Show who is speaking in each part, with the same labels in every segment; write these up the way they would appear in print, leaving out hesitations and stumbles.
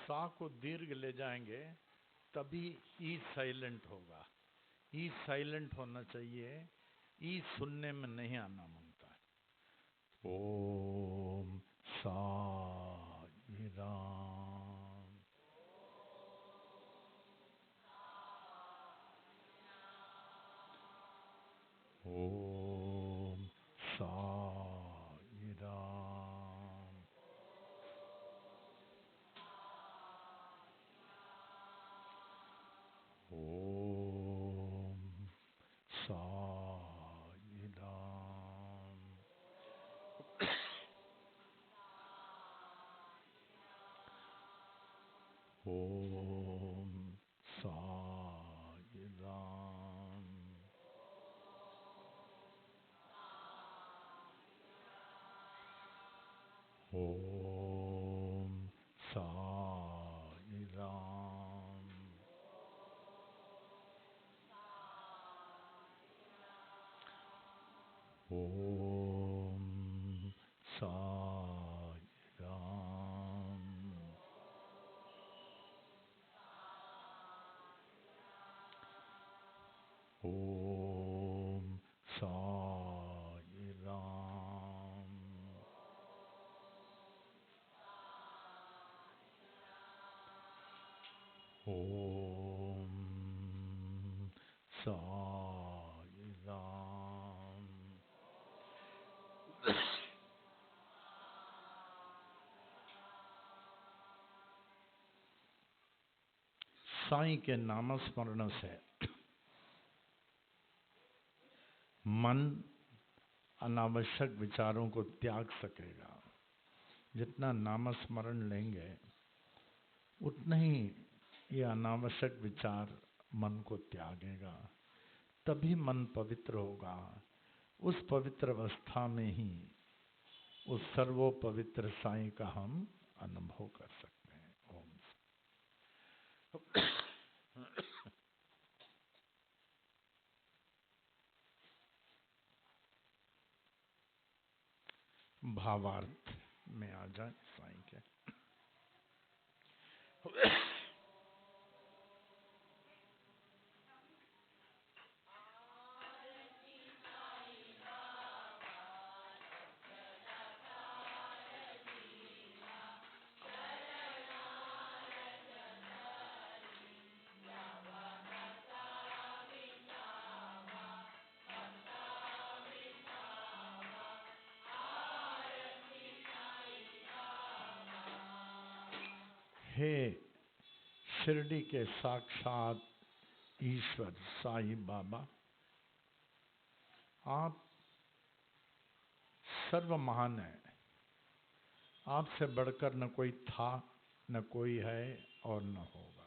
Speaker 1: सा को दीर्घ ले जाएंगे तभी ई साइलेंट होगा। ई साइलेंट होना चाहिए, ई सुनने में नहीं आना मांगता है। ओम साई राम। ओम साई राम। ओम साई राम। ओम साई राम। ओम साई राम। ओम साई राम। ओम साई राम। ओम साई राम। साईं के नामस्मरण से मन अनावश्यक विचारों को त्याग सकेगा। जितना नामस्मरण लेंगे उतना ही ये अनावश्यक विचार मन को त्यागेगा, तभी मन पवित्र होगा। उस पवित्र अवस्था में ही उस सर्वोपवित्र साईं का हम अनुभव कर सकते हैं। ओम। भावार्थ में आ जाए साईं के। हे शिरडी के साक्षात ईश्वर साईं बाबा, आप सर्व महान हैं। आपसे बढ़कर न कोई था, न कोई है और न होगा।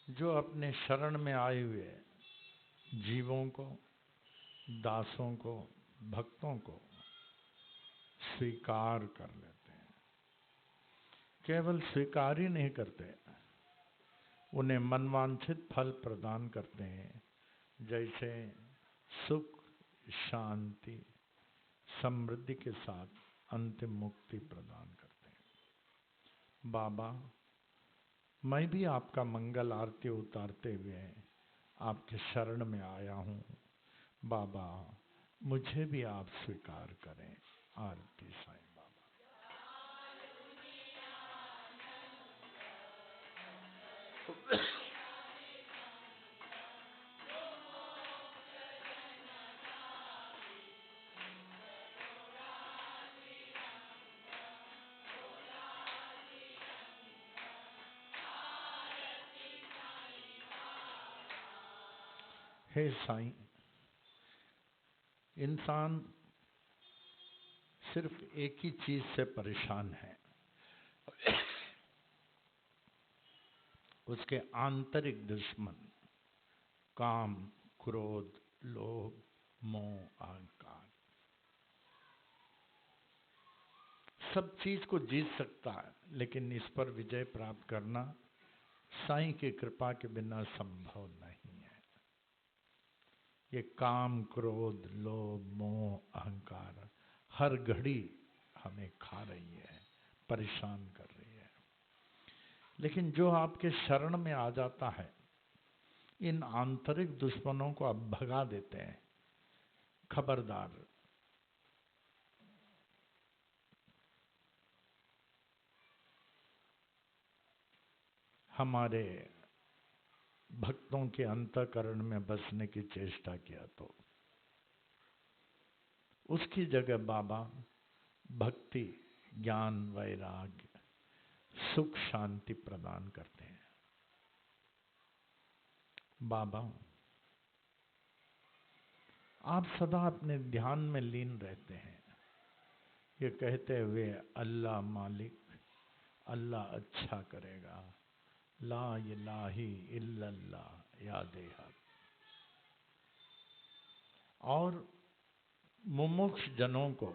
Speaker 1: जो अपने शरण में आए हुए जीवों को, दासों को, भक्तों को स्वीकार कर लेते हैं। केवल स्वीकार ही नहीं करते, उन्हें मनवांछित फल प्रदान करते हैं, जैसे सुख, शांति, समृद्धि के साथ अंतिम मुक्ति प्रदान करते हैं। बाबा, मैं भी आपका मंगल आरती उतारते हुए आपके शरण में आया हूँ। बाबा, मुझे भी आप स्वीकार करें। आरती साईं बाबा। हे साईं, इंसान सिर्फ एक ही चीज से परेशान है, उसके आंतरिक दुश्मन काम, क्रोध, लोभ, मोह, अहंकार। सब चीज को जीत सकता है, लेकिन इस पर विजय प्राप्त करना साईं की कृपा के बिना संभव नहीं है। ये काम, क्रोध, लोभ, मोह, अहंकार हर घड़ी हमें खा रही है, परेशान कर रही है। लेकिन जो आपके शरण में आ जाता है, इन आंतरिक दुश्मनों को आप भगा देते हैं। खबरदार, हमारे भक्तों के अंतःकरण में बसने की चेष्टा किया तो उसकी जगह बाबा भक्ति, ज्ञान, वैराग्य, सुख, शांति प्रदान करते हैं। बाबा आप सदा अपने ध्यान में लीन रहते हैं, ये कहते हुए अल्लाह मालिक, अल्लाह अच्छा करेगा, ला इलाही इल्लल्लाह याद है। और मुमुक्ष जनों को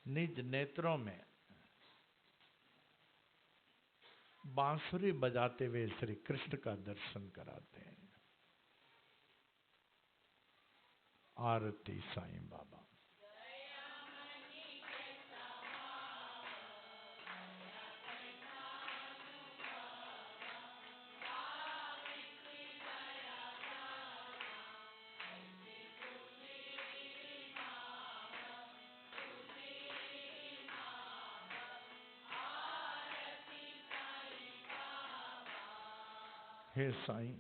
Speaker 1: निज नेत्रों में बांसुरी बजाते हुए श्री कृष्ण का दर्शन कराते हैं। आरती साईं बाबा। हे साईं,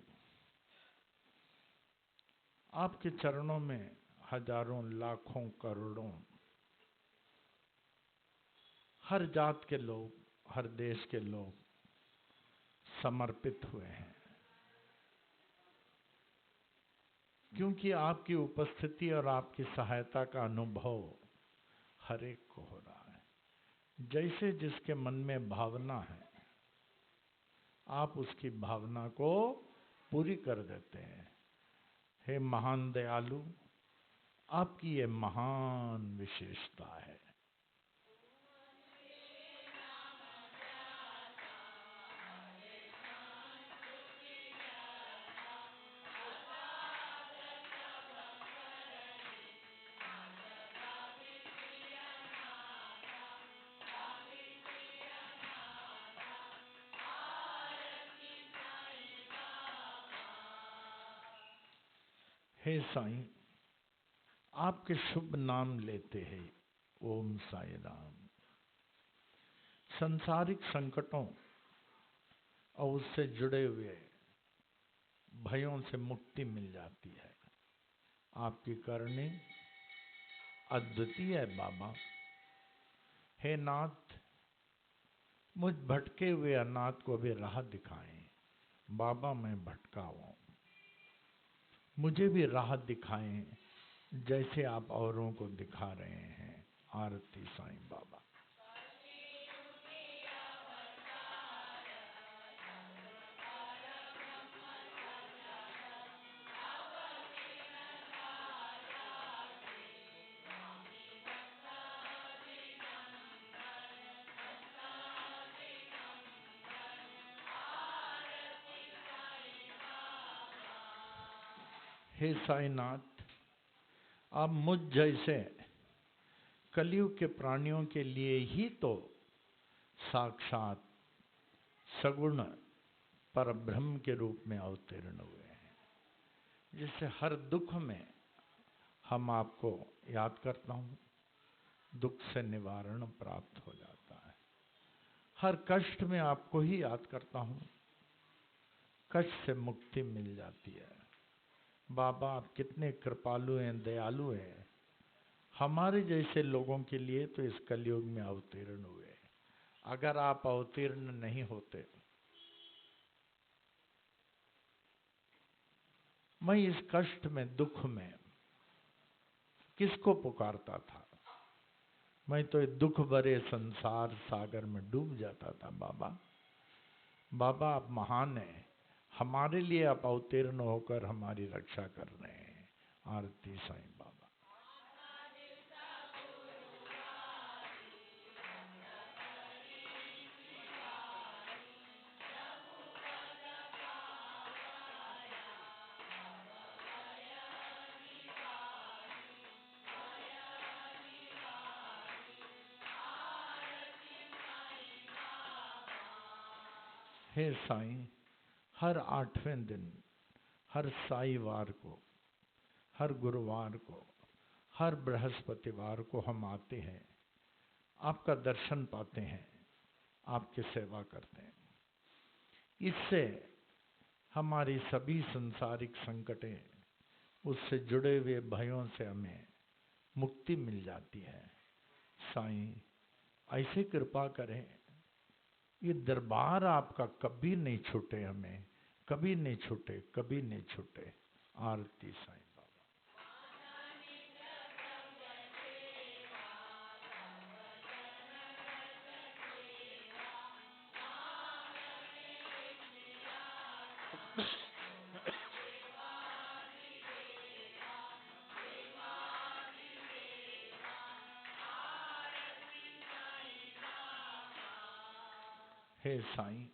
Speaker 1: आपके चरणों में हजारों, लाखों, करोड़ों, हर जात के लोग, हर देश के लोग समर्पित हुए हैं, क्योंकि आपकी उपस्थिति और आपकी सहायता का अनुभव हर एक को हो रहा है। जैसे जिसके मन में भावना है, आप उसकी भावना को पूरी कर देते हैं। हे महान दयालु, आपकी ये महान विशेषता है। हे साईं, आपके शुभ नाम लेते हैं, ओम साई राम, संसारिक संकटों और उससे जुड़े हुए भयों से मुक्ति मिल जाती है। आपकी करनी अद्वितीय है बाबा। हे नाथ, मुझ भटके हुए अनाथ को भी राह दिखाएं। बाबा मैं भटका हूं, मुझे भी राह दिखाएं जैसे आप औरों को दिखा रहे हैं। आरती साईं बाबा। हे साईनाथ, आप मुझ जैसे कलयुग के प्राणियों के लिए ही तो साक्षात सगुण परब्रह्म के रूप में अवतीर्ण हुए हैं, जिससे हर दुख में हम आपको याद करता हूँ, दुख से निवारण प्राप्त हो जाता है। हर कष्ट में आपको ही याद करता हूँ, कष्ट से मुक्ति मिल जाती है। बाबा आप कितने कृपालु हैं, दयालु हैं। हमारे जैसे लोगों के लिए तो इस कलयुग में अवतीर्ण हुए। अगर आप अवतीर्ण नहीं होते, मैं इस कष्ट में, दुख में किसको पुकारता था? मैं तो दुख भरे संसार सागर में डूब जाता था। बाबा बाबा आप महान हैं, हमारे लिए आप अवतीर्ण होकर हमारी रक्षा कर रहे हैं। आरती साईं बाबा। हे साईं, हर 8वें दिन, हर साईवार को, हर गुरुवार को, हर बृहस्पतिवार को हम आते हैं, आपका दर्शन पाते हैं, आपकी सेवा करते हैं। इससे हमारी सभी संसारिक संकटें, उससे जुड़े हुए भयों से हमें मुक्ति मिल जाती है। साईं ऐसे कृपा करें, ये दरबार आपका कभी नहीं छूटे, हमें कभी नहीं छूटे, कभी नहीं छूटे। आरती साईं बाबा। हे साईं,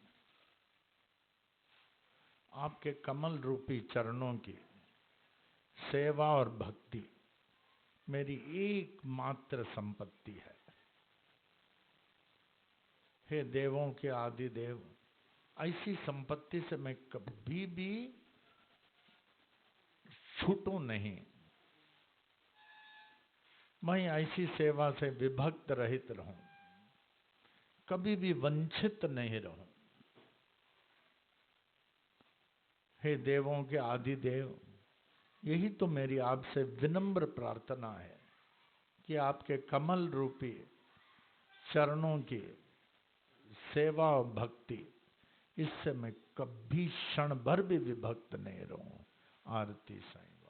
Speaker 1: आपके कमल रूपी चरणों की सेवा और भक्ति मेरी एकमात्र संपत्ति है। हे देवों के आदि देव, ऐसी संपत्ति से मैं कभी भी छूटूं नहीं। मैं ऐसी सेवा से विभक्त रहित रहूं, कभी भी वंचित नहीं रहूं। हे देवों के आदि देव, यही तो मेरी आपसे विनम्र प्रार्थना है कि आपके कमल रूपी चरणों की सेवा और भक्ति, इससे मैं कभी क्षण भर भी विभक्त नहीं रहूं। आरती साईं बाबा।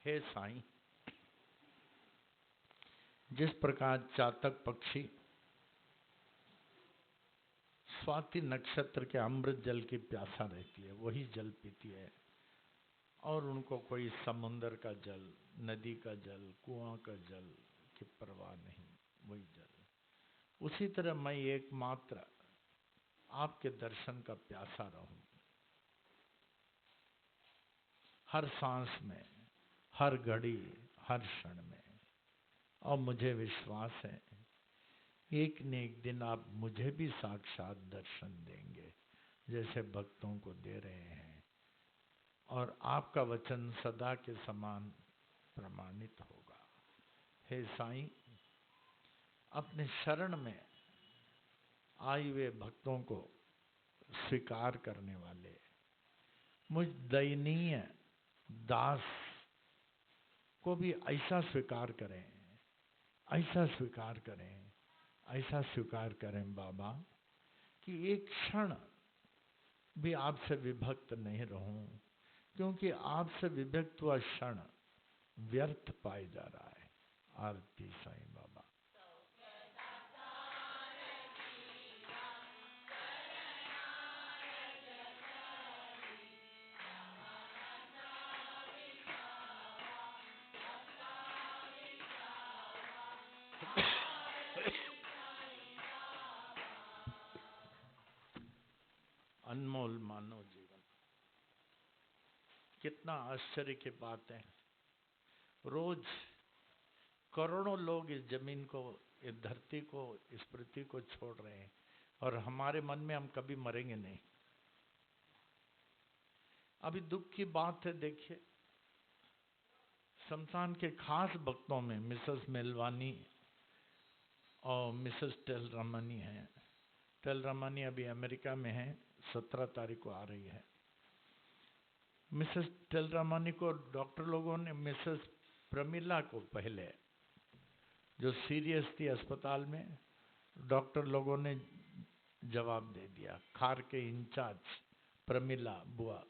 Speaker 1: हे साईं, जिस प्रकार चातक पक्षी स्वाति नक्षत्र के अमृत जल की प्यासा रहती है, वही जल पीती है, और उनको कोई समुंदर का जल, नदी का जल, कुआं का जल की परवाह नहीं, वही जल। उसी तरह मैं एकमात्र आपके दर्शन का प्यासा रहूं, हर सांस में, हर घड़ी, हर क्षण में। और मुझे विश्वास है, एक न एक दिन आप मुझे भी साक्षात दर्शन देंगे, जैसे भक्तों को दे रहे हैं, और आपका वचन सदा के समान प्रमाणित होगा। हे साईं, अपने शरण में आए हुए भक्तों को स्वीकार करने वाले मुझ दयनीय दास को भी ऐसा स्वीकार करें, ऐसा स्वीकार करें, ऐसा स्वीकार करें बाबा, कि एक क्षण भी आपसे विभक्त नहीं रहूं, क्योंकि आपसे विभक्त हुआ क्षण व्यर्थ पाए जा रहा है। आरती साईं बाबा। अनमोल मानव जीवन, कितना आश्चर्य की बात है। रोज करोड़ों लोग इस जमीन को, इस धरती को, इस पृथ्वी को छोड़ रहे हैं, और हमारे मन में हम कभी मरेंगे नहीं। अभी दुख की बात है, देखिए शमशान के खास भक्तों में मिसेस मेलवानी और मिसेस टेलरमनी हैं। टेलरमनी अभी अमेरिका में है, 17 तारीख को आ रही है। मिसेस टेलरमनी को डॉक्टर लोगों ने, मिसेस प्रमिला को पहले, जो सीरियस थी अस्पताल में, डॉक्टर लोगों ने जवाब दे दिया, खार के इंचार्ज प्रमिला बुआ।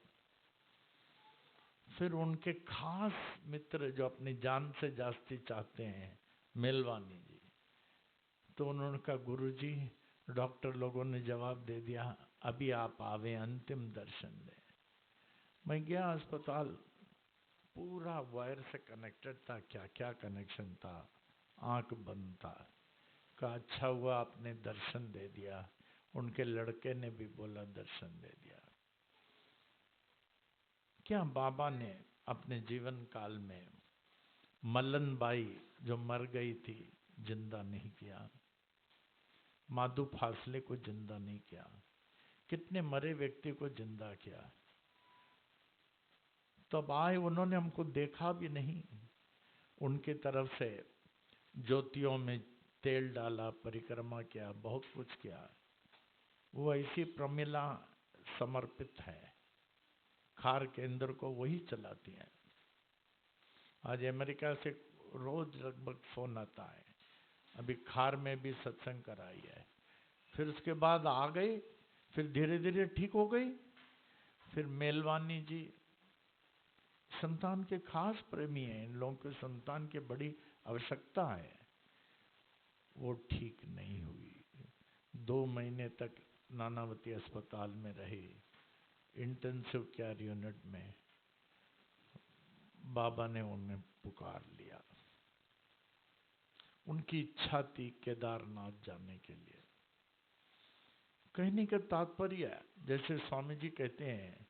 Speaker 1: फिर उनके खास मित्र जो अपनी जान से जास्ती चाहते हैं, मेलवानी जी, तो उन्होंने कहा, गुरुजी डॉक्टर लोगों ने जवाब दे दिया, अभी आप आवे अंतिम दर्शन दें। मैं गया अस्पताल, पूरा वायर से कनेक्टेड था, क्या क्या कनेक्शन था। आंख बंद था। कहा अच्छा हुआ आपने दर्शन दे दिया। उनके लड़के ने भी बोला दर्शन दे दिया। क्या बाबा ने अपने जीवन काल में मल्लन बाई जो मर गई थी जिंदा नहीं किया, माधु फासले को जिंदा नहीं किया, कितने मरे व्यक्ति को जिंदा किया। तब आए उन्होंने हमको देखा भी नहीं। उनके तरफ से ज्योतियों में तेल डाला, परिक्रमा किया, बहुत कुछ किया। वो ऐसी प्रमिला समर्पित है, खार केंद्र को वही चलाती है। आज अमेरिका से रोज लगभग फोन आता है, अभी खार में भी सत्संग कराई है। फिर उसके बाद आ गई, फिर धीरे धीरे ठीक हो गई। फिर मेलवानी जी संतान के खास प्रेमी हैं, इन लोगों को संतान की बड़ी आवश्यकता है। वो ठीक नहीं हुई, 2 महीने तक नानावती अस्पताल में रही, इंटेंसिव केयर यूनिट में। बाबा ने उन्हें पुकार लिया। उनकी इच्छा थी केदारनाथ जाने के लिए। कहने का तात्पर्य है, जैसे स्वामी जी कहते हैं,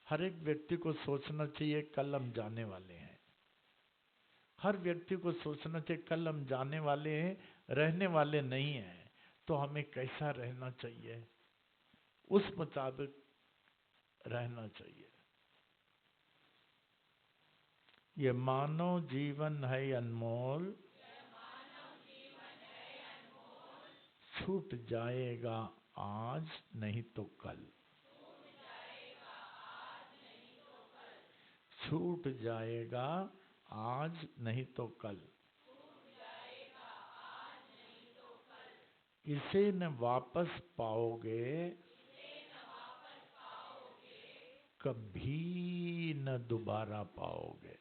Speaker 1: हर एक व्यक्ति को सोचना चाहिए कल हम जाने वाले हैं। हर व्यक्ति को सोचना चाहिए कल हम जाने वाले हैं, रहने वाले नहीं हैं। तो हमें कैसा रहना चाहिए, उस मुताबिक रहना चाहिए। ये मानव जीवन है अनमोल, छूट जाएगा आज नहीं तो कल। छूट जाएगा आज नहीं तो कल। इसे न वापस पाओगे, कभी न दोबारा पाओगे।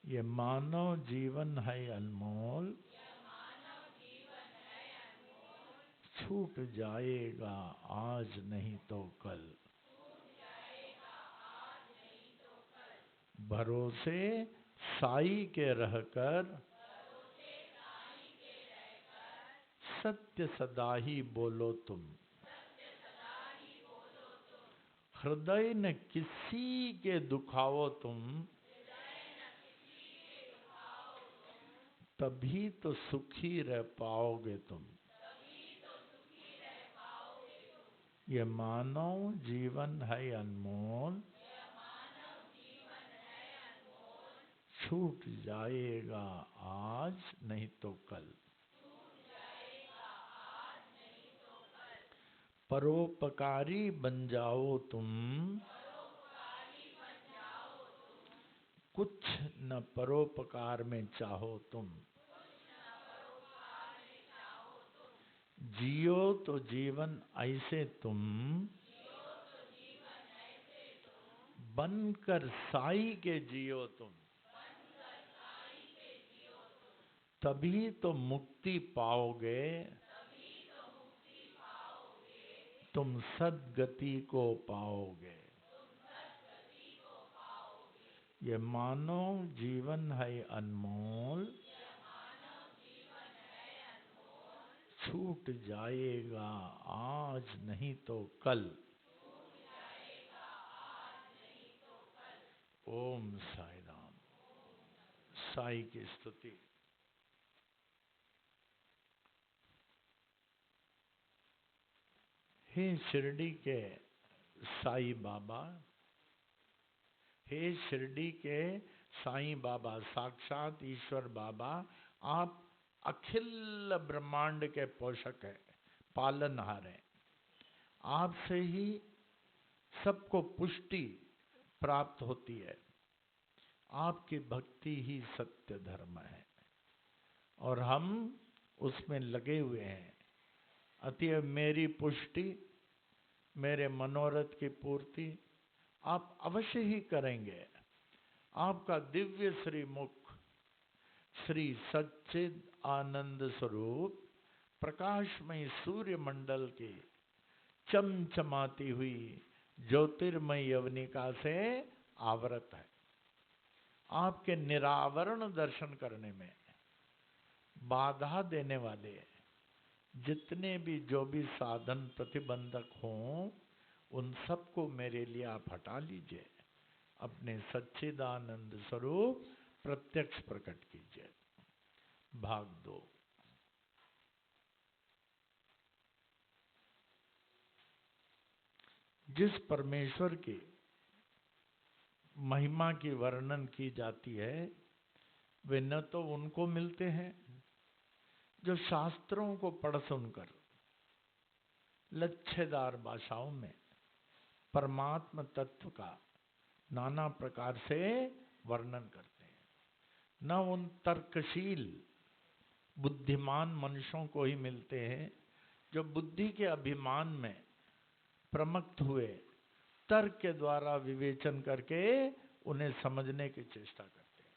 Speaker 1: ये मानव जीवन है अनमोल, छूट जाएगा आज नहीं तो कल। भरोसे साई के रहकर, सत्य सदा ही बोलो तुम। हृदय न किसी के दुखाओ तुम, तभी तो सुखी रह पाओगे तुम। ये मानव जीवन है अनमोल, छूट जाएगा आज नहीं तो कल। परोपकारी बन जाओ तुम, कुछ न परोपकार में चाहो तुम। जियो तो जीवन ऐसे तुम, बनकर साई के जियो तुम। तभी तो मुक्ति पाओगे, तुम सद्गति को पाओगे। ये मानव जीवन है अनमोल, छूट जाएगा आज नहीं तो कल। ओम साई राम। साई की स्तुति। हे शिरडी के साई बाबा, हे शिरडी के साईं बाबा, साक्षात ईश्वर बाबा, आप अखिल ब्रह्मांड के पोषक हैं, पालनहार हैं। आपसे ही सबको पुष्टि प्राप्त होती है। आपकी भक्ति ही सत्य धर्म है और हम उसमें लगे हुए हैं। अतएव मेरी पुष्टि, मेरे मनोरथ की पूर्ति आप अवश्य ही करेंगे। आपका दिव्य श्री मुख, श्री सच्चिद आनंद स्वरूप प्रकाशमय सूर्य मंडल की चमचमाती हुई ज्योतिर्मय यवनिका से आवृत है। आपके निरावरण दर्शन करने में बाधा देने वाले जितने भी जो भी साधन प्रतिबंधक हों, उन सबको मेरे लिए आप हटा लीजिए, अपने सच्चिदानंद स्वरूप प्रत्यक्ष प्रकट कीजिए। भाग 2। जिस परमेश्वर की महिमा की वर्णन की जाती है, वे न तो उनको मिलते हैं जो शास्त्रों को पढ़ सुनकर लच्छेदार भाषाओं में परमात्म तत्व का नाना प्रकार से वर्णन करते हैं, न उन तर्कशील बुद्धिमान मनुष्यों को ही मिलते हैं जो बुद्धि के अभिमान में प्रमत्त हुए तर्क के द्वारा विवेचन करके उन्हें समझने की चेष्टा करते हैं,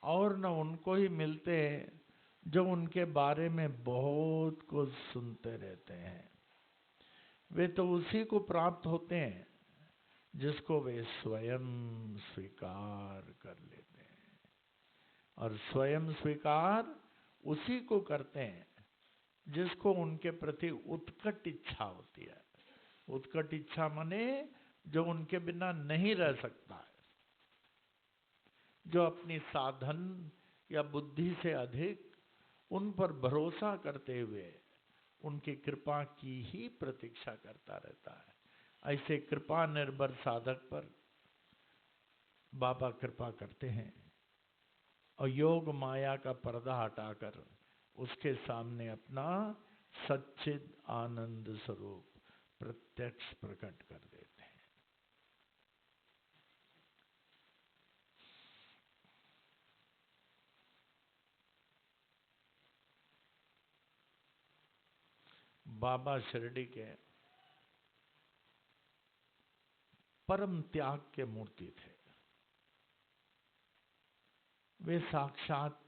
Speaker 1: और न उनको ही मिलते हैं जो उनके बारे में बहुत कुछ सुनते रहते हैं। वे तो उसी को प्राप्त होते हैं जिसको वे स्वयं स्वीकार कर लेते हैं, और स्वयं स्वीकार उसी को करते हैं जिसको उनके प्रति उत्कट इच्छा होती है। उत्कट इच्छा माने जो उनके बिना नहीं रह सकता है, जो अपनी साधन या बुद्धि से अधिक उन पर भरोसा करते हुए उनकी कृपा की ही प्रतीक्षा करता रहता है। ऐसे कृपा निर्भर साधक पर बाबा कृपा करते हैं और योग माया का पर्दा हटाकर उसके सामने अपना सच्चिद आनंद स्वरूप प्रत्यक्ष प्रकट कर देते हैं। बाबा शिरडी के परम त्याग के मूर्ति थे। वे साक्षात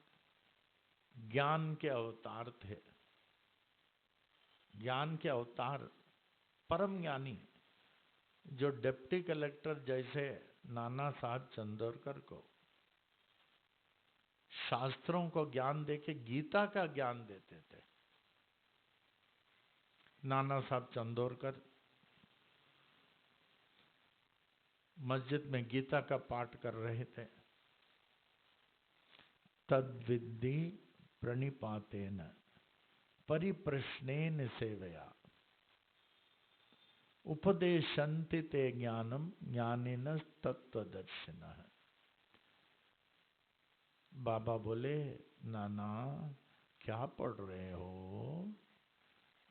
Speaker 1: ज्ञान के अवतार थे। ज्ञान के अवतार, परम ज्ञानी, जो डिप्टी कलेक्टर जैसे नाना साहब चंदोरकर को शास्त्रों को ज्ञान देके गीता का ज्ञान देते थे। नाना साहब चंदोरकर मस्जिद में गीता का पाठ कर रहे थे। तद्विद्धि प्रणिपातेन परिप्रश्नेन सेवया उपदेशन्ति ते ज्ञानम ज्ञानिन तत्वदर्शिनः। बाबा बोले, नाना क्या पढ़ रहे हो?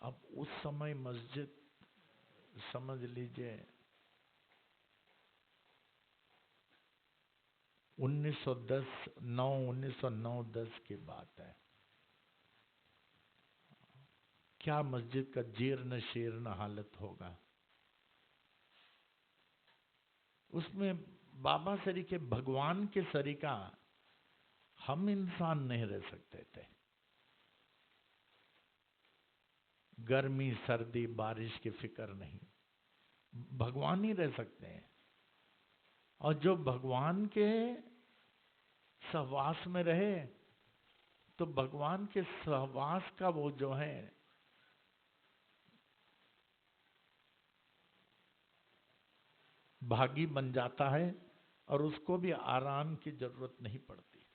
Speaker 1: अब उस समय मस्जिद समझ लीजिए 1909-10 की बात है। क्या मस्जिद का जीर्ण शीर्ण हालत होगा। उसमें बाबा सरीके भगवान के सरीका हम इंसान नहीं रह सकते थे। गर्मी सर्दी बारिश की फिक्र नहीं, भगवान ही रह सकते हैं। और जो भगवान के सहवास में रहे तो भगवान के सहवास का वो जो है भागी बन जाता है और उसको भी आराम की जरूरत नहीं पड़ती।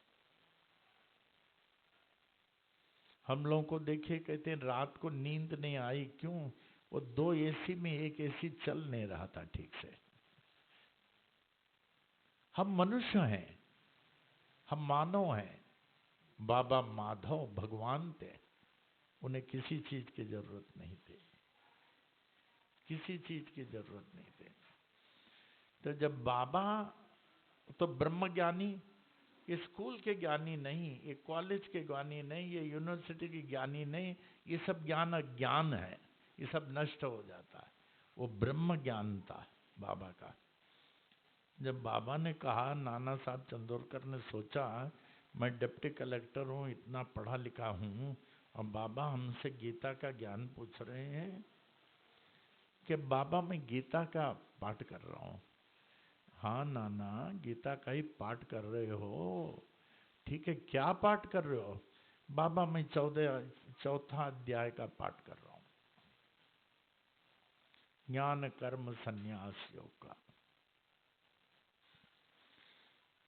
Speaker 1: हम लोगों को देखिए, कहते हैं रात को नींद नहीं आई, क्यों? वो 2 एसी में एक एसी चल नहीं रहा था ठीक से। हम मनुष्य हैं, हम मानव हैं। बाबा माधव भगवान थे, उन्हें किसी चीज की जरूरत नहीं थी, किसी चीज की जरूरत नहीं थी। तो जब बाबा तो ब्रह्मज्ञानी, ये स्कूल के ज्ञानी नहीं, ये कॉलेज के ज्ञानी नहीं, ये यूनिवर्सिटी के ज्ञानी नहीं, ये सब ज्ञान अज्ञान है, ये सब नष्ट हो जाता है। वो ब्रह्म ज्ञान था बाबा का। जब बाबा ने कहा, नाना साहब चंदोरकर ने सोचा, मैं डिप्टी कलेक्टर हूँ, इतना पढ़ा लिखा हूँ, और बाबा हमसे गीता का ज्ञान पूछ रहे हैं, कि बाबा मैं गीता का पाठ कर रहा हूँ। हाँ नाना, गीता का ही पाठ कर रहे हो, ठीक है, क्या पाठ कर रहे हो? बाबा मैं चौथा अध्याय का पाठ कर रहा हूँ, ज्ञान कर्म संन्यास योग का।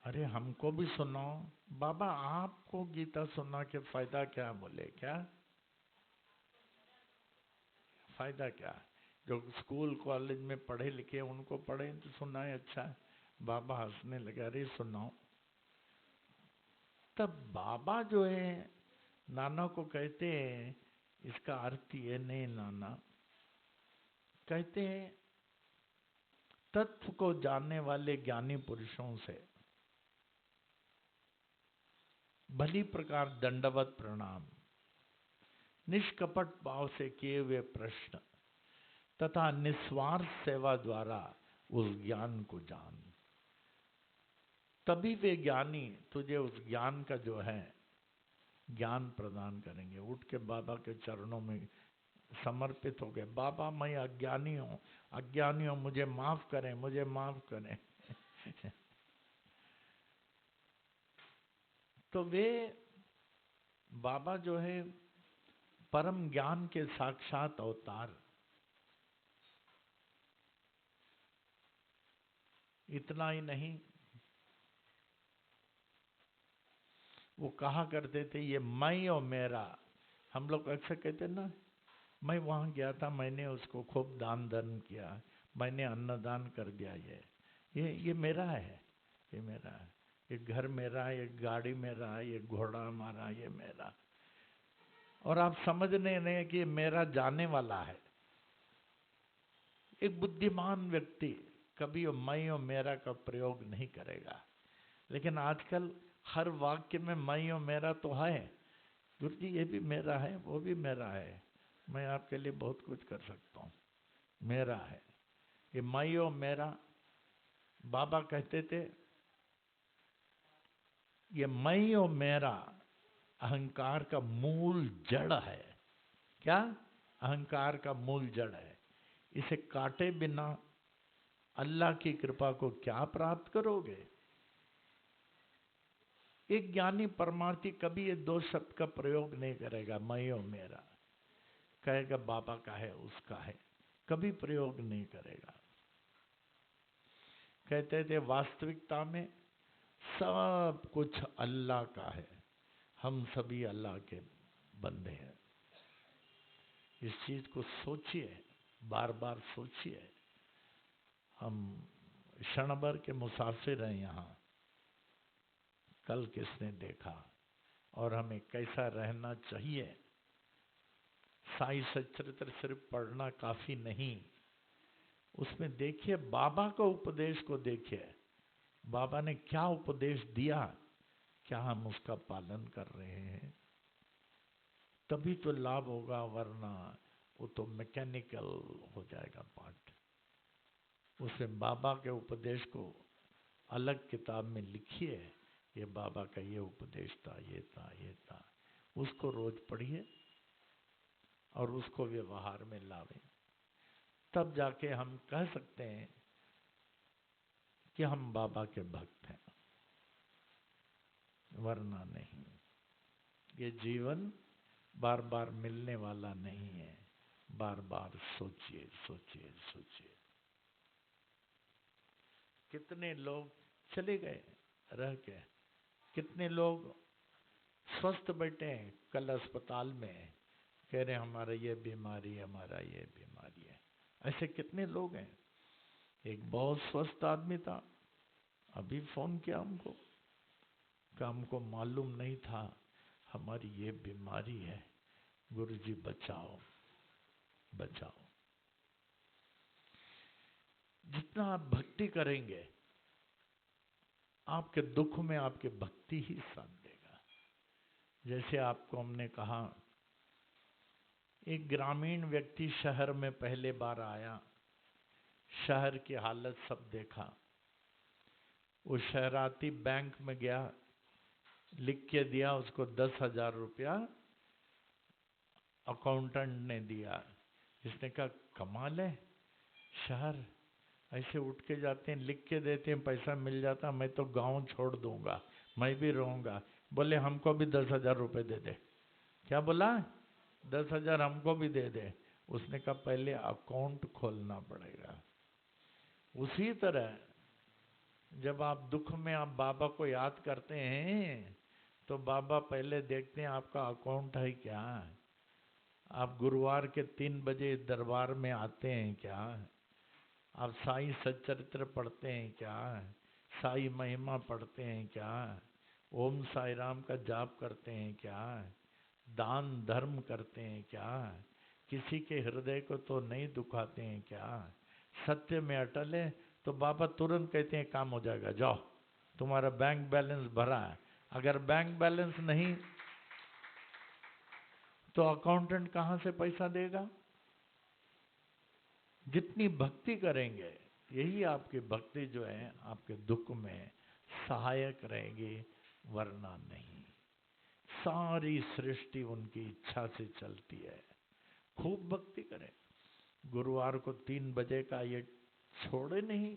Speaker 1: अरे हमको भी सुनाओ। बाबा आपको गीता सुना के फायदा क्या? बोले क्या फायदा क्या? जो स्कूल कॉलेज में पढ़े लिखे उनको पढ़े तो सुनाए, अच्छा है। बाबा हंसने लगे, अरे सुनाओ। तब बाबा जो है नाना को कहते हैं, इसका अर्थ ये नहीं नाना, कहते हैं तत्व को जानने वाले ज्ञानी पुरुषों से भली प्रकार दंडवत प्रणाम, निष्कपट भाव से किए हुए प्रश्न तथा निस्वार्थ सेवा द्वारा उस ज्ञान को जान। तभी वे ज्ञानी तुझे उस ज्ञान का जो है ज्ञान प्रदान करेंगे। उठ के बाबा के चरणों में समर्पित हो गए। बाबा मैं अज्ञानी हूँ, अज्ञानी हूँ, मुझे माफ करें, मुझे माफ करें। तो वे बाबा जो है परम ज्ञान के साक्षात अवतार। इतना ही नहीं, वो कहा करते थे ये मैं और मेरा। हम लोग अक्सर कहते हैं ना, मैं वहां गया था, मैंने उसको खूब दान धर्म किया, मैंने अन्नदान कर दिया, ये मेरा है, ये मेरा है, ये घर मेरा है, ये गाड़ी मेरा है, ये घोड़ा हमारा, ये मेरा। और आप समझने नहीं कि ये मेरा जाने वाला है। एक बुद्धिमान व्यक्ति कभी वो मैं और मेरा का प्रयोग नहीं करेगा। लेकिन आजकल हर वाक्य में मैं और मेरा तो है। गुरु जी ये भी मेरा है, वो भी मेरा है, मैं आपके लिए बहुत कुछ कर सकता हूँ, मेरा है। ये मैं और मेरा, बाबा कहते थे ये मैं और मेरा अहंकार का मूल जड़ है। क्या? अहंकार का मूल जड़ है। इसे काटे बिना अल्लाह की कृपा को क्या प्राप्त करोगे? एक ज्ञानी परमार्थी कभी ये दो शब्द का प्रयोग नहीं करेगा, मैं और मेरा। कहेगा बाबा का है, उसका है, कभी प्रयोग नहीं करेगा। कहते थे वास्तविकता में सब कुछ अल्लाह का है, हम सभी अल्लाह के बंदे हैं। इस चीज को सोचिए, बार बार सोचिए। हम क्षण भर के मुसाफिर हैं यहाँ, कल किसने देखा, और हमें कैसा रहना चाहिए। साई सचरित्र सिर्फ पढ़ना काफी नहीं, उसमें देखिए बाबा का उपदेश को देखिए, बाबा ने क्या उपदेश दिया, क्या हम उसका पालन कर रहे हैं? तभी तो लाभ होगा, वरना वो तो मैकेनिकल हो जाएगा पाठ। उसे बाबा के उपदेश को अलग किताब में लिखिए, ये बाबा का ये उपदेश था, ये था, ये था। उसको रोज पढ़िए और उसको व्यवहार में लावें। तब जाके हम कह सकते हैं कि हम बाबा के भक्त हैं, वरना नहीं। ये जीवन बार बार मिलने वाला नहीं है। बार बार सोचिए, सोचिए, सोचिए। कितने लोग चले गए रह के, कितने लोग स्वस्थ बैठे हैं कल अस्पताल में, कह रहे हमारा ये बीमारी, हमारा ये बीमारी है। ऐसे कितने लोग हैं। एक बहुत स्वस्थ आदमी था, अभी फोन किया हमको, कि हमको मालूम नहीं था हमारी ये बीमारी है, गुरुजी बचाओ, बचाओ। जितना आप भक्ति करेंगे, आपके दुख में आपकी भक्ति ही साथ देगा। जैसे आपको हमने कहा, एक ग्रामीण व्यक्ति शहर में पहले बार आया, शहर की हालत सब देखा। वो शहराती बैंक में गया, लिख के दिया उसको 10,000 रुपया, अकाउंटेंट ने दिया। इसने कहा कमाल है, शहर ऐसे उठ के जाते हैं, लिख के देते हैं, पैसा मिल जाता, मैं तो गांव छोड़ दूंगा, मैं भी रहूंगा। बोले हमको भी 10,000 रुपये दे दे। क्या बोला? 10,000 हमको भी दे दे। उसने कहा पहले अकाउंट खोलना पड़ेगा। उसी तरह जब आप दुख में आप बाबा को याद करते हैं तो बाबा पहले देखते हैं आपका अकाउंट है क्या, आप गुरुवार के 3 बजे दरबार में आते हैं क्या, आप साईं सच्चरित्र पढ़ते हैं क्या, साई महिमा पढ़ते हैं क्या, ओम साई राम का जाप करते हैं क्या, दान धर्म करते हैं क्या, किसी के हृदय को तो नहीं दुखाते हैं क्या, सत्य में अटल है, तो बाबा तुरंत कहते हैं काम हो जाएगा, जाओ तुम्हारा बैंक बैलेंस भरा है। अगर बैंक बैलेंस नहीं तो अकाउंटेंट कहाँ से पैसा देगा? जितनी भक्ति करेंगे, यही आपकी भक्ति जो है आपके दुख में सहायक रहेगी, वरना नहीं। सारी सृष्टि उनकी इच्छा से चलती है। खूब भक्ति करें। गुरुवार को 3 बजे का ये छोड़े नहीं।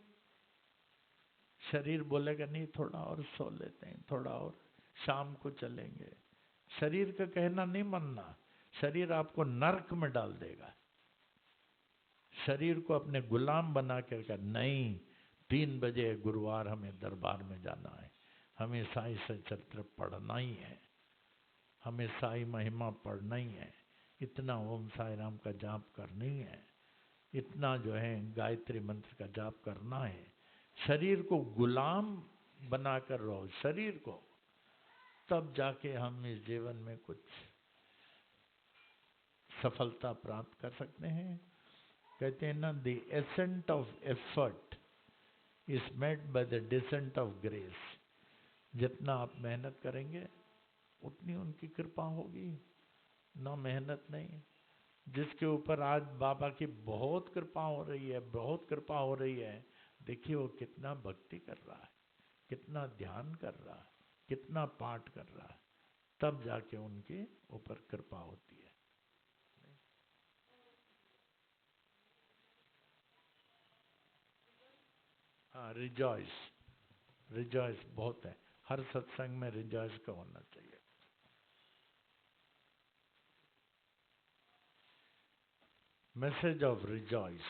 Speaker 1: शरीर बोलेगा नहीं थोड़ा और सो लेते हैं, थोड़ा और शाम को चलेंगे। शरीर का कहना नहीं मानना, शरीर आपको नरक में डाल देगा। शरीर को अपने गुलाम बना कर कर नहीं, 3 बजे गुरुवार हमें दरबार में जाना है, हमें साईं सच्चरित्र पढ़ना ही है, हमें साई महिमा पढ़ना ही है, इतना ओम साई राम का जाप करना ही है, इतना जो है गायत्री मंत्र का जाप करना है। शरीर को गुलाम बनाकर रहो शरीर को, तब जाके हम इस जीवन में कुछ सफलता प्राप्त कर सकते हैं। कहते हैं ना, the ascent of effort is made by the descent of grace. जितना आप मेहनत करेंगे उतनी उनकी कृपा होगी, ना मेहनत नहीं। जिसके ऊपर आज बाबा की बहुत कृपा हो रही है, बहुत कृपा हो रही है, देखिए वो कितना भक्ति कर रहा है, कितना ध्यान कर रहा है, कितना पाठ कर रहा है, तब जाके उनके ऊपर कृपा होती है। हाँ, रिजॉइस, रिजॉइस बहुत है, हर सत्संग में रिजॉइस का होना चाहिए। Message of rejoice.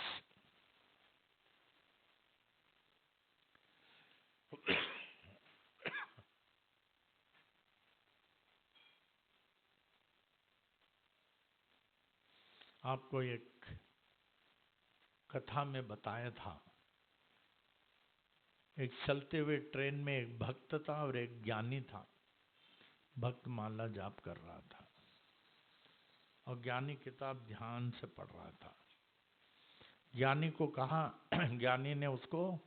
Speaker 1: आपको एक कथा में बताया था, एक चलते हुए ट्रेन में एक भक्त था और एक ज्ञानी था। भक्त माला जाप कर रहा था और ज्ञानी किताब ध्यान से पढ़ रहा था। ज्ञानी को कहा, ज्ञानी ने उसको,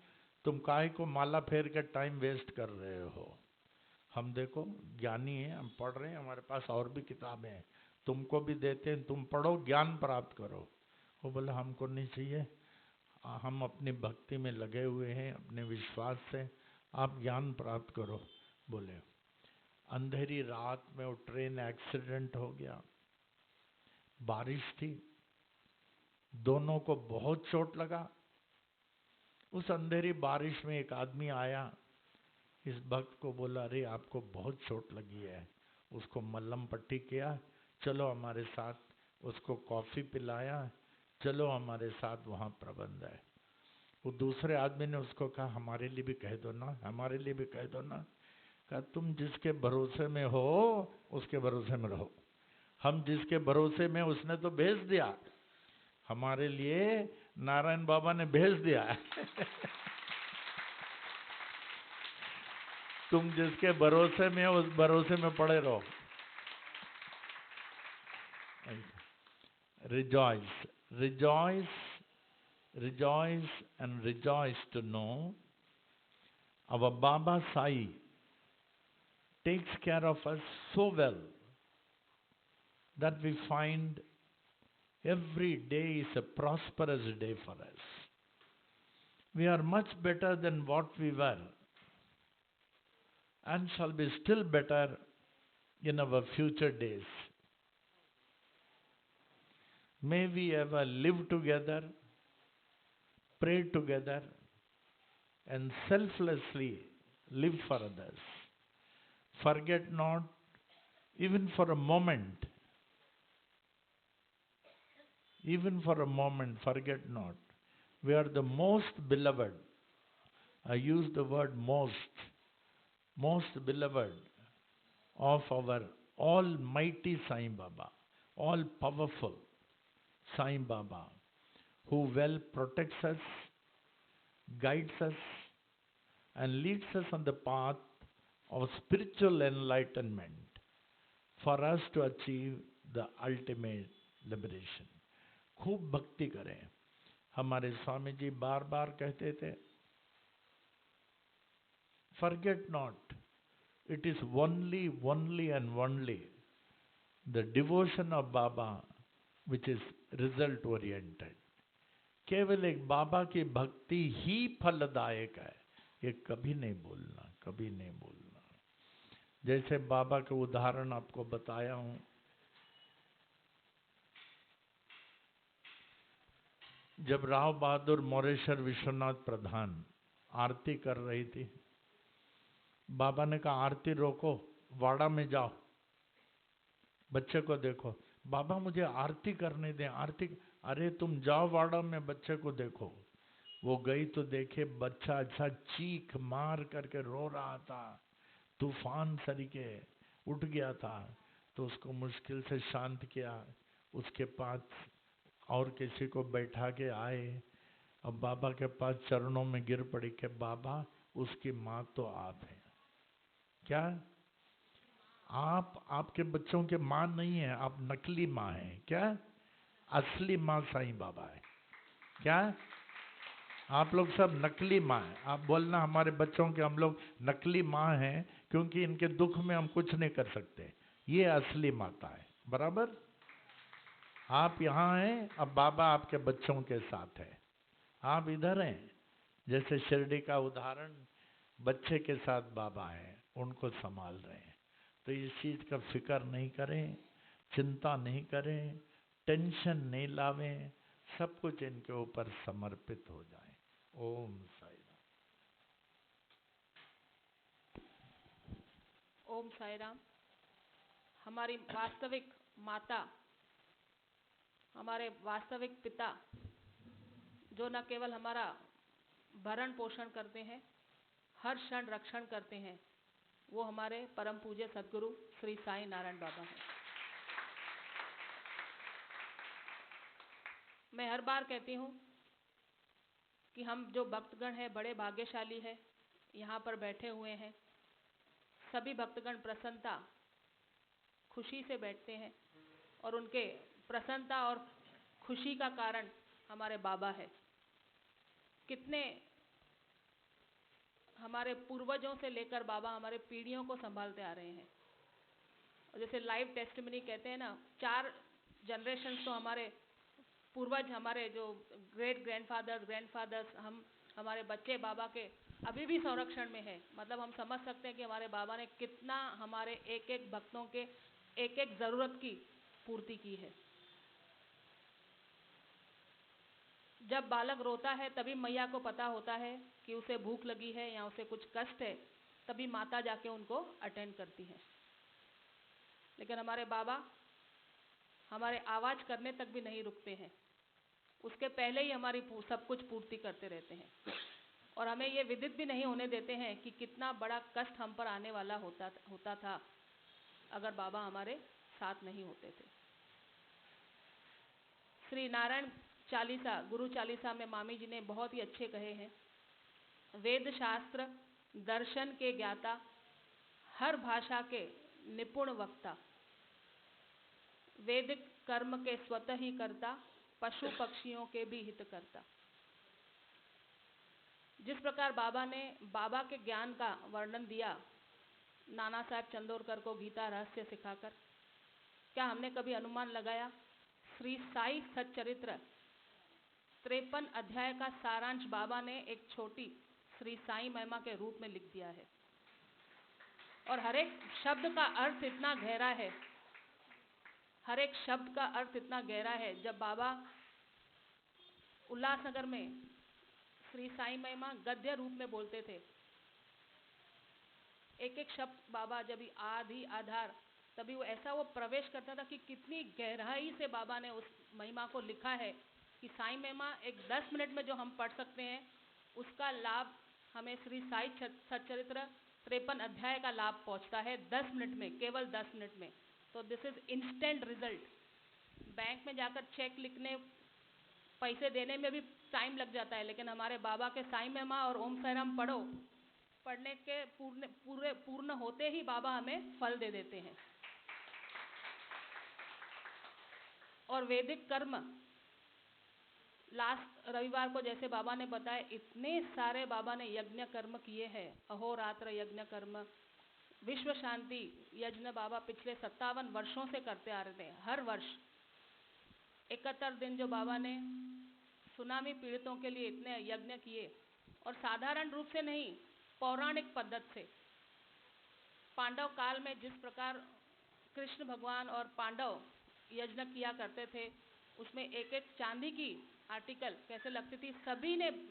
Speaker 1: तुम काहे को माला फेर के टाइम वेस्ट कर रहे हो, हम देखो ज्ञानी है, हम पढ़ रहे हैं, हमारे पास और भी किताबें हैं, तुमको भी देते हैं, तुम पढ़ो ज्ञान प्राप्त करो। वो बोला हमको नहीं चाहिए, हम अपनी भक्ति में लगे हुए हैं, अपने विश्वास से, आप ज्ञान प्राप्त करो। बोले अंधेरी रात में वो ट्रेन एक्सीडेंट हो गया, बारिश थी, दोनों को बहुत चोट लगा। उस अंधेरी बारिश में एक आदमी आया, इस भक्त को बोला अरे आपको बहुत चोट लगी है, उसको मल्लम पट्टी किया, चलो हमारे साथ, उसको कॉफी पिलाया, चलो हमारे साथ वहाँ प्रबंध है। वो दूसरे आदमी ने उसको कहा हमारे लिए भी कह दो ना, हमारे लिए भी कह दो ना। कहा तुम जिसके भरोसे में हो उसके भरोसे में रहो, हम जिसके भरोसे में, उसने तो भेज दिया, हमारे लिए नारायण बाबा ने भेज दिया। तुम जिसके भरोसे में हो उस भरोसे में पड़े रहो। Rejoice, rejoice, rejoice and rejoice to know our Baba Sai takes care of us so well that we find every day is a prosperous day for us. We are much better than what we were and shall be still better in our future days. May we ever live together, pray together, and selflessly live for others. Forget not, even for a moment, forget not. We are the most beloved. I use the word most beloved of our almighty Sai Baba, all powerful Sai Baba, who well protects us, guides us, and leads us on the path of spiritual enlightenment for us to achieve the ultimate liberation. खूब भक्ति करें. हमारे स्वामी जी बार बार कहते थे, forget not, it is only and only the devotion of Baba which is result oriented. केवल एक बाबा की भक्ति ही फलदायक है. ये कभी नहीं बोलना, कभी नहीं बोलना. जैसे बाबा के उदाहरण आपको बताया हूं. जब राव बहादुर मोरेश्वर विश्वनाथ प्रधान आरती कर रही थी, बाबा ने कहा आरती रोको, वाड़ा में जाओ, बच्चे को देखो. बाबा मुझे आरती करने दें, आरती. अरे तुम जाओ वाड़ा में, बच्चे को देखो. वो गई तो देखे बच्चा अच्छा चीख मार करके रो रहा था, तूफान सरीके उठ गया था. तो उसको मुश्किल से शांत किया, उसके पास और किसी को बैठा के आए. अब बाबा के पास चरणों में गिर पड़ी कि बाबा उसकी माँ तो आप हैं. क्या आप आपके बच्चों के माँ नहीं है, आप नकली माँ हैं. क्या असली माँ साईं बाबा है. क्या आप लोग सब नकली माँ हैं. आप बोलना हमारे बच्चों के हम लोग नकली माँ हैं क्योंकि इनके दुख में हम कुछ नहीं कर सकते. ये असली माता है. बराबर. आप यहाँ हैं, अब बाबा आपके बच्चों के साथ है. आप इधर हैं. जैसे शिरडी का उदाहरण, बच्चे के साथ बाबा है, उनको संभाल रहे हैं. तो इस चीज का फिक्र नहीं करें, चिंता नहीं करें, टेंशन नहीं लावें, सब कुछ इनके ऊपर समर्पित हो जाए. ओम साई राम.
Speaker 2: ओम साई राम. हमारी वास्तविक माता, हमारे वास्तविक पिता, जो न केवल हमारा भरण पोषण करते हैं, हर क्षण रक्षण करते हैं, वो हमारे परम पूज्य सद्गुरु श्री साईं नारायण बाबा हैं. मैं हर बार कहती हूँ कि हम जो भक्तगण हैं बड़े भाग्यशाली हैं, यहाँ पर बैठे हुए हैं. सभी भक्तगण प्रसन्नता, खुशी से बैठते हैं और उनके प्रसन्नता और खुशी का कारण हमारे बाबा है. कितने हमारे पूर्वजों से लेकर बाबा हमारे पीढ़ियों को संभालते आ रहे हैं. जैसे लाइव टेस्टिमनी कहते हैं ना, 4 जनरेशन्स तो हमारे पूर्वज, हमारे जो ग्रेट ग्रैंडफादर्स, हमारे बच्चे बाबा के अभी भी संरक्षण में है. मतलब हम समझ सकते हैं कि हमारे बाबा ने कितना हमारे एक एक भक्तों के एक एक जरूरत की पूर्ति की है. जब बालक रोता है तभी मैया को पता होता है कि उसे भूख लगी है या उसे कुछ कष्ट है, तभी माता जाके उनको अटेंड करती है. लेकिन हमारे बाबा हमारे आवाज करने तक भी नहीं रुकते हैं, उसके पहले ही हमारी सब कुछ पूर्ति करते रहते हैं. और हमें ये विदित भी नहीं होने देते हैं कि कितना बड़ा कष्ट हम पर आने वाला होता था अगर बाबा हमारे साथ नहीं होते थे. श्री नारायण चालीसा, गुरु चालीसा में मामी जी ने बहुत ही अच्छे कहे हैं. वेद शास्त्र दर्शन के ज्ञाता, हर भाषा के निपुण वक्ता, वैदिक कर्म के स्वतः ही करता, पशु पक्षियों के भी हित करता. जिस प्रकार बाबा ने बाबा के ज्ञान का वर्णन दिया नाना साहब चंदोरकर को गीता रहस्य सिखाकर, क्या हमने कभी अनुमान लगाया? श्री साई सच्चरित्र 53 अध्याय का सारांश बाबा ने एक छोटी श्री साई महिमा के रूप में लिख दिया है. और हर एक शब्द का अर्थ इतना गहरा है, हर एक शब्द का अर्थ इतना गहरा है. जब बाबा उल्लासनगर में श्री साईं महिमा गद्य रूप में बोलते थे। एक एक शब्द बाबा जब भी आदि आधार, तभी वो ऐसा वो प्रवेश करता था कि कितनी गहराई से बाबा ने उस महिमा को लिखा है कि साईं महिमा एक 10 मिनट में जो हम पढ़ सकते हैं, उसका लाभ हमें श्री साई सच्चरित्र 53 अध्याय का लाभ पहुंचता है 10 मिनट में, केवल 10 मिनट में। तो this is instant result. Bank में जाकर चेक लिखने, पैसे देने में भी टाइम लग जाता है, लेकिन हमारे बाबा के साईं महिमा और ओम साई राम पढ़ो, पढ़ने के पूर्ण होते ही बाबा हमें फल दे देते हैं। और वैदिक कर्म, लास्ट रविवार को जैसे बाबा ने बताया, इतने सारे बाबा ने यज्ञ कर्म किए हैं, अहोरात्र यज्ञ कर्म, विश्व शांति यज्ञ बाबा पिछले 57 वर्षों से करते आ रहे थे। हर वर्ष 71 दिन जो बाबा ने सुनामी पीड़ितों के लिए इतने यज्ञ किए, और साधारण रूप से नहीं, पौराणिक पद्धति से। पांडव काल में जिस प्रकार कृष्ण भगवान और पांडव यज्ञ किया करते थे, उसमें एक एक चांदी की आर्टिकल कैसे लगती थी,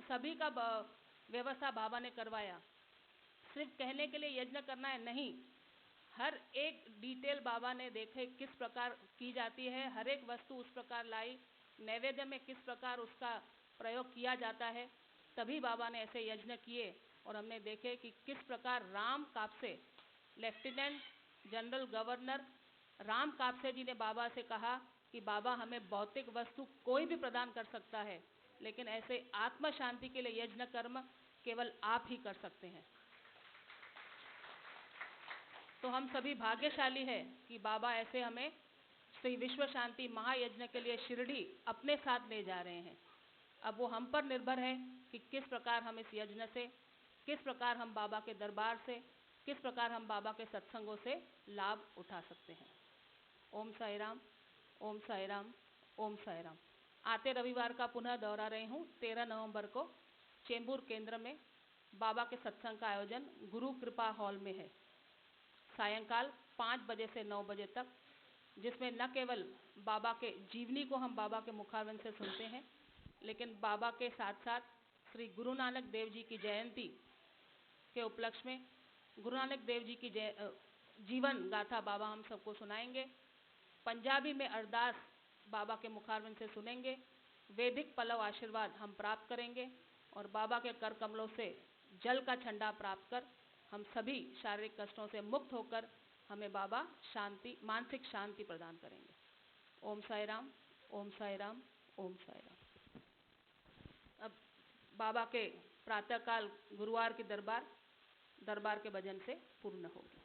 Speaker 2: सभी का व्यवस्था बाबा ने करवाया। सिर्फ कहने के लिए यज्ञ करना है नहीं, हर एक डिटेल बाबा ने देखे किस प्रकार की जाती है, हर एक वस्तु उस प्रकार लाई, नैवेद्य में किस प्रकार उसका प्रयोग किया जाता है। तभी बाबा ने ऐसे यज्ञ किए, और हमने देखे कि किस प्रकार Ram Kapse, lieutenant general governor Ram Kapse ji ने बाबा से कहा कि बाबा हमें भौतिक वस्तु कोई भी प्रदान कर सकता है, लेकिन ऐसे आत्म शांति के लिए यज्ञ कर्म केवल आप ही कर सकते हैं। तो हम सभी भाग्यशाली हैं कि बाबा ऐसे हमें श्री विश्व शांति महायज्ञ के लिए शिरडी अपने साथ ले जा रहे हैं। अब वो हम पर निर्भर है कि किस प्रकार हम इस यज्ञ से, किस प्रकार हम बाबा के दरबार से, किस प्रकार हम बाबा के सत्संगों से लाभ उठा सकते हैं। ओम साई राम, ओम साई राम, ओम साई राम। आते रविवार का पुनः दोहरा रही हूँ, 13 नवंबर को चेंबूर केंद्र में बाबा के सत्संग का आयोजन गुरु कृपा हॉल में है, सायंकाल 5 बजे से 9 बजे तक, जिसमें न केवल बाबा के जीवनी को हम बाबा के मुखारविंद से सुनते हैं, लेकिन बाबा के साथ साथ श्री गुरु नानक देव जी की जयंती के उपलक्ष्य में गुरु नानक देव जी की जीवन गाथा बाबा हम सबको सुनाएंगे। पंजाबी में अरदास बाबा के मुखारविंद से सुनेंगे। वैदिक पलव आशीर्वाद हम प्राप्त करेंगे, और बाबा के कर कमलों से जल का ठंडा प्राप्त कर हम सभी शारीरिक कष्टों से मुक्त होकर हमें बाबा शांति, मानसिक शांति प्रदान करेंगे। ओम साई राम, ओम साई राम, ओम साई राम। अब बाबा के प्रातःकाल गुरुवार की दरबार के भजन से पूर्ण होगी।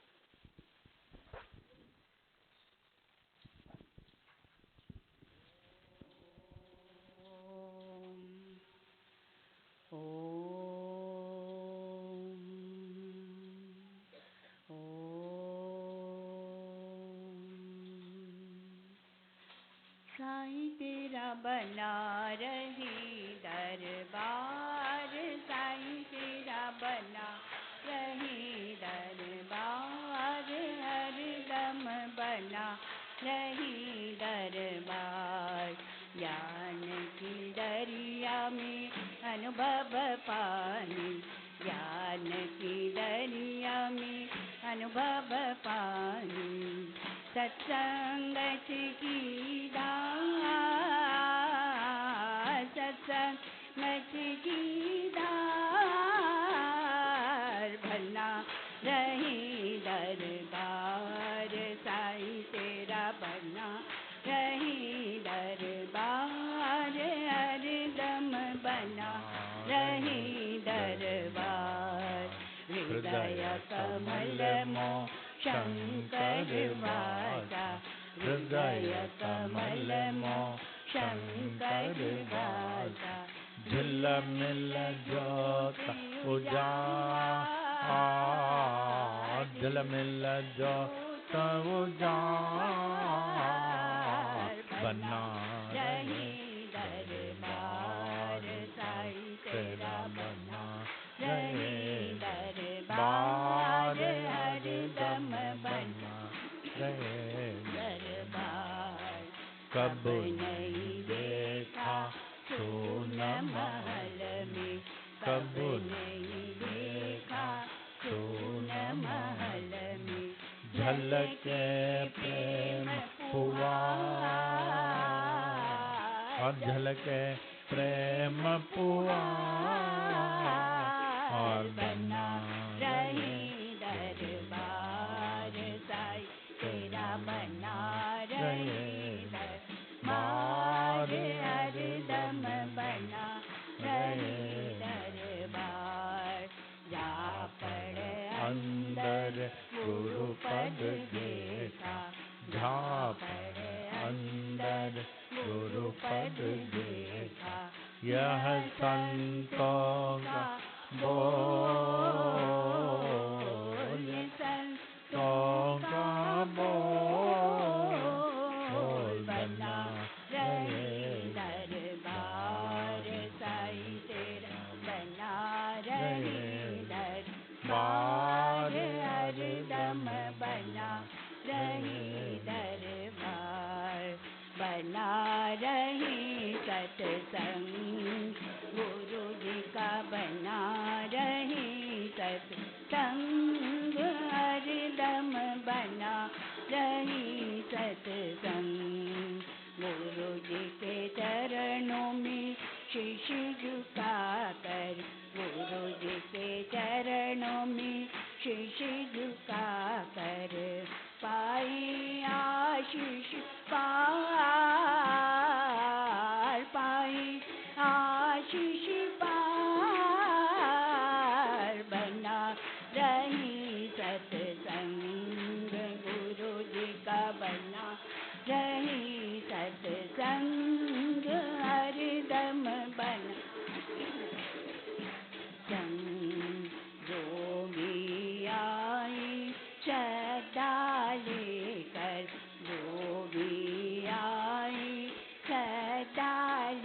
Speaker 3: साईं तेरा बना रही दरबार, साईं तेरा बना रही दरबार, हरदम बना रही दरबार। ज्ञान की दरिया में अनुभव पानी, ज्ञान की दरिया में अनुभव पानी। सत्संगत की धार, सत्संगत की धार, भला रही दरबार, साईं तेरा बना रही दरबार, हरदम बना रही दरबार। हृदय कमल मों शंकर वासा, हृदय कमल मों शंकर वासा।
Speaker 1: झिलमिल ज्योत उजाड़, झिलमिल ज्योत उजाड़, बना
Speaker 3: रही दरबार, साईं तेरा बना रही दरबार, हरदम बना रहे दरबार। कब नहीं देखा सोन महल में,
Speaker 1: कबू
Speaker 3: नहीं देखा सोन महल में
Speaker 1: झलके प्रेम पुआर और झलके प्रेम पुआर बना
Speaker 3: रही दरबार साई तेरा बना रही दरबार हरदम बना रही दरबार जा पड़
Speaker 1: अंदर गुरु पद देखा झापड़ अंदर गुरु पद देखा यह संतों का बोल संतों का बोल बना
Speaker 3: रहे दरबार साई तेरा बना रहे दरबार हरदम बना रहे दरबार बना रही सत्संग गुरु जी का बना रही सत्संग हरदम बना रही सत्संग गुरु जी के चरणों में शीश झुका कर गुरु जी के चरणों में शीश झुका कर पाई आशीष पार पाई आशीष पार बना रही सत्संग गुरु जी का बना रही सत्संग हरदम बना संग जो भी आई सदा लेकर जो भी आई सदा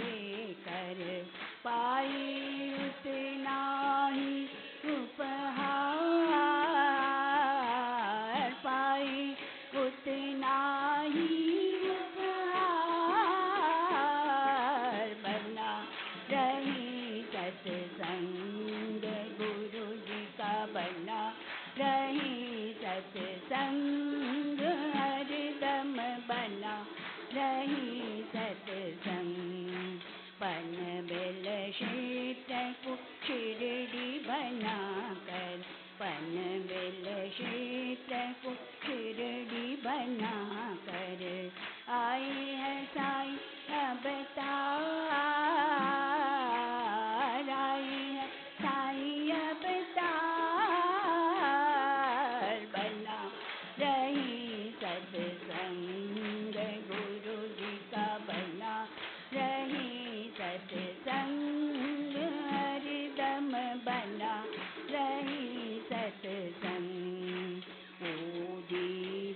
Speaker 3: लेकर पाई उतना ही उपहार पाई उतना ही उपहार बना रही सत्संग गुरु जी का बना रही सत्संग हरदम बना रही सत्संग पन बेल शीत को शिरडी बना कर पन बेल शीत को शिरडी बना कर आई है साई अवतार आई है साई अवतार बना रही सत्संग गुरु जी का बना रही सत्संग हरदम बना रही सत्संग पूजी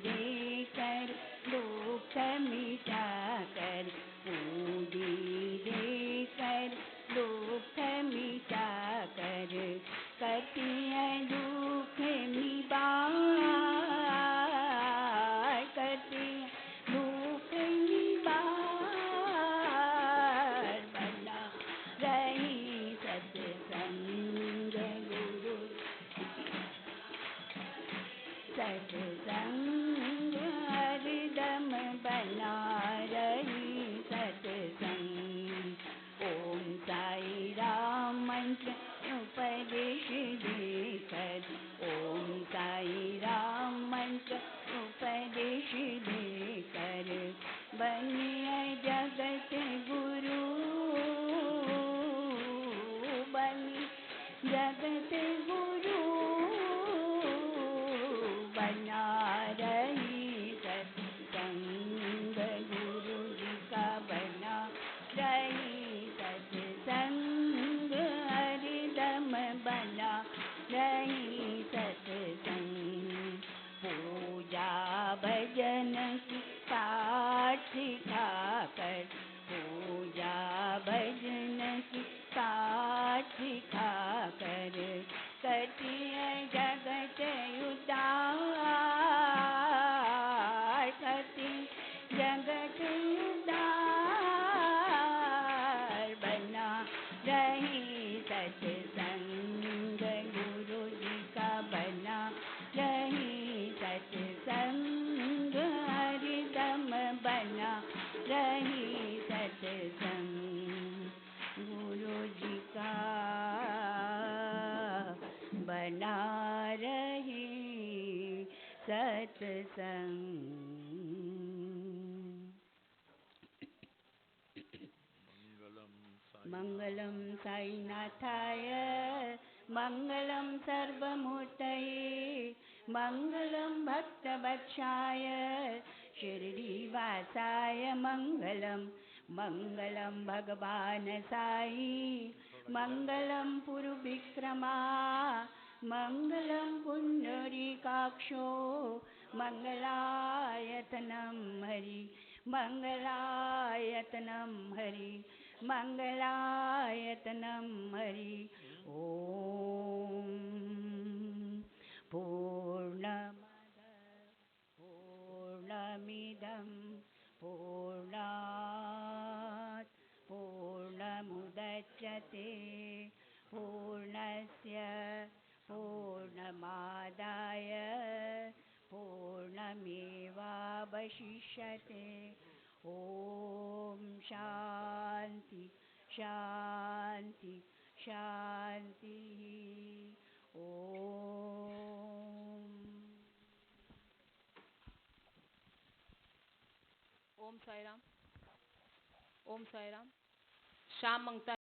Speaker 3: देकर दुख मिटा कर पूजी देकर दुख मिटा कर करती है दुख निवार करती है दुख निवार बना रही सत्संग गुरु सत्संग हरदम बना रही सत्संग ओम साई राम मंत्र उपदेश देकर ओम साई राम मंत्र उपदेश देकर बनिए जगत गुरु बनी जगत गुरु बना रही सत्संग गुरु जी का बना रही सत्संग हरदम बना रही सत्संग पूजा भजन की पाठ सिखाकर पूजा भजन की पाठ सिखाकर करती है जगत उद्धार करती जगत उद्धार बना रही सत्संग बना रहे सत्संग। मंगलम साईनाथाय मंगलम सर्वमूर्तये मंगलम भक्तवत्साय शिरडीवासाय मंगलम मंगलम भगवान साई मंगलम पुरुविक्रमा मंगलम पुंडरीकाक्षो मंगलायतनम हरि मंगलायतनम हरि मंगलायतनम हरि। ओम पूर्णमद पूर्णमिदं पूर्णात् पूर्णमुदच्यते पूर्णस्य पूर्णमादाय पूर्णमेवावशिष्यते। ओम शांति शांति शांति। ओम
Speaker 2: ओम साई राम। ओम साई राम। शाम मंगता